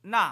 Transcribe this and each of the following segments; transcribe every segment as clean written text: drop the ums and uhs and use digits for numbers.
না,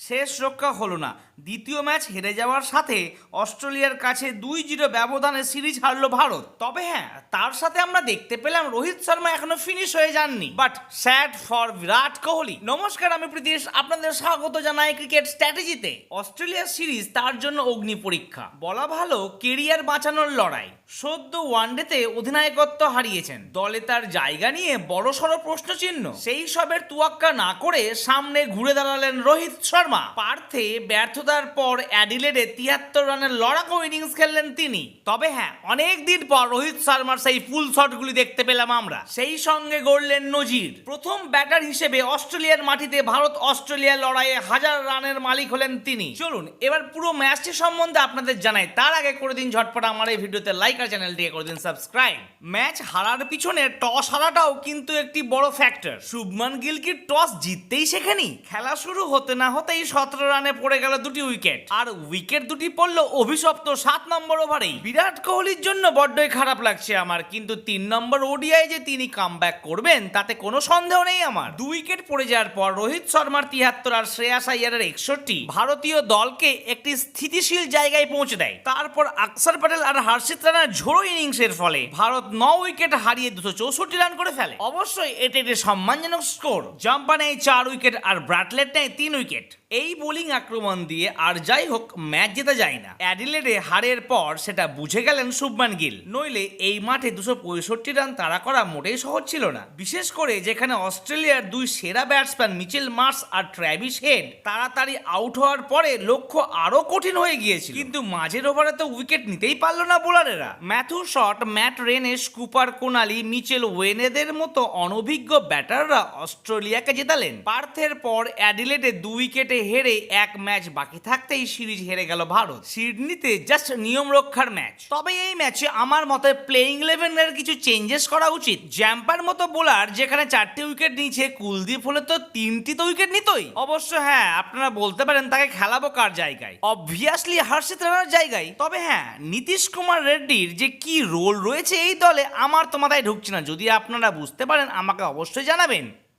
শেষ রক্ষা হলো না। দ্বিতীয় ম্যাচ হেরে যাওয়ার সাথে অস্ট্রেলিয়ার কাছে 2-0 ব্যবধানে সিরিজ হারলো ভারত। তবে হ্যাঁ, তার সাথে আমরা দেখতে পেলাম রোহিত শর্মা এখনো ফিনিশ হয়ে যাননি, but sad for Virat Kohli. নমস্কার, আমি প্রীতিশ, আপনাদের স্বাগত জানাই ক্রিকেট স্ট্র্যাটেজিতে। অস্ট্রেলিয়ার সিরিজ তার জন্য অগ্নি পরীক্ষা, বলা ভালো কেরিয়ার বাঁচানোর লড়াই। সদ্য ওয়ানডেতে অধিনায়কত্ব হারিয়েছেন, দলে তার জায়গা নিয়ে বড়সড় প্রশ্নচিহ্ন। সেই সবের তুয়াক্কা না করে সামনে ঘুরে দাঁড়ালেন রোহিত শর্মা। পার্থে ব্যর্থতার পর অ্যাডিলেডে 73 রানের লড়াকু ইনিংস খেললেন তিনি। তবে হ্যাঁ, অনেক দিন পর রোহিত শর্মার সেই ফুল শটগুলি দেখতে পেলাম আমরা। সেই সঙ্গে গড়লেন নজির। প্রথম ব্যাটার হিসেবে অস্ট্রেলিয়ার মাটিতে ভারত অস্ট্রেলিয়া লড়াইয়ে 1000 রানের মালিক হলেন তিনি। চলুন এবার পুরো ম্যাচটি সম্বন্ধে আপনাদের জানাই। তার আগে করে দিন ঝটপট আমার এই ভিডিওতে লাইক আর চ্যানেলটিকে করে দিন সাবস্ক্রাইব। ম্যাচ হারার পিছনে টস হারাটাও কিন্তু একটি বড় ফ্যাক্টর। শুভমান গিল কি টস জিততেই শেখেনি? খেলা শুরু হতে না হতেই 17 রানে পড়ে গেল 2টি উইকেট, আর উইকেট দুটি পড়লো অভিশপ্ত 7 নম্বর ওভারেই। বিরাট কোহলির জন্য বড্ডই খারাপ লাগছে আমার, কিন্তু 3 নম্বর ওডিআই যে তিনি কামব্যাক করবেন তাতে কোনো সন্দেহ নেই আমার। 2 উইকেট পড়ে যাওয়ার পর রোহিত শর্মার 73 আর শ্রেয়াস আইয়ারের 61 ভারতীয় দলকে একটি স্থিতিশীল জায়গায় পৌঁছে দেয়। তারপর আকসার প্যাটেল আর হর্ষিত রানার ঝোড়ো ইনিংসের ফলে ভারত 9 উইকেট হারিয়ে 264 রান করে ফেলে। অবশ্যই এটি একটি সম্মানজনক স্কোর। জাম্পা নেয় 4 উইকেট আর ব্রাটলেট নেয় 3 উইকেট। এই বোলিং আক্রমণ দিয়ে আর যাই হোক ম্যাচ জেতা যায় না। অ্যাডিলেডে হারের পর সেটা বুঝে গেলেন শুভমান গিল, নইলে এই মাঠে 265 রান তাড়া করা মোটেই সহজ ছিল না। বিশেষ করে যেখানে অস্ট্রেলিয়ার 2 সেরা ব্যাটসম্যান মিচেল মার্শ আর ট্র্যাভিস হেড তাড়াতাড়ি আউট হওয়ার পরে লক্ষ্য আরো কঠিন হয়ে গিয়েছিল। কিন্তু মাঝের ওভারে তো উইকেট নিতেই পারল না বোলারেরা। Matthew Short, Matt Renshaw, Cooper Connolly, Mitchell ওয়েনেদের মতো অনভিজ্ঞ ব্যাটাররা অস্ট্রেলিয়াকে জেতালেন। পার্থের পর অ্যাডিলেডে 2 উইকেটে হেরে এক ম্যাচ বাকি থাকতেই সিরিজ হেরে গেল ভারত। সিডনিতে জাস্ট নিয়ম রক্ষার ম্যাচ। তবে এই ম্যাচে আমার মতে প্লেইং 11-এর কিছু চেঞ্জেস করা উচিত। জ্যাম্পার মতো বোলার যেখানে 4টি উইকেট নিয়েছে, কুলদীপ হলে তো 3টি তো উইকেট নিতই। অবশ্য হ্যাঁ, আপনারা বলতে পারেন তাকে খেলাবো কার জায়গায়? অবভিয়াসলি হর্ষিত রানার জায়গায়। তবে হ্যাঁ, নীতিশ কুমার রেড্ডির যে কি রোল রয়েছে এই দলে আমার তো মাথায় ঢুকছে না। যদি আপনারা বুঝতে পারেন আমাকে অবশ্যই জানাবেন।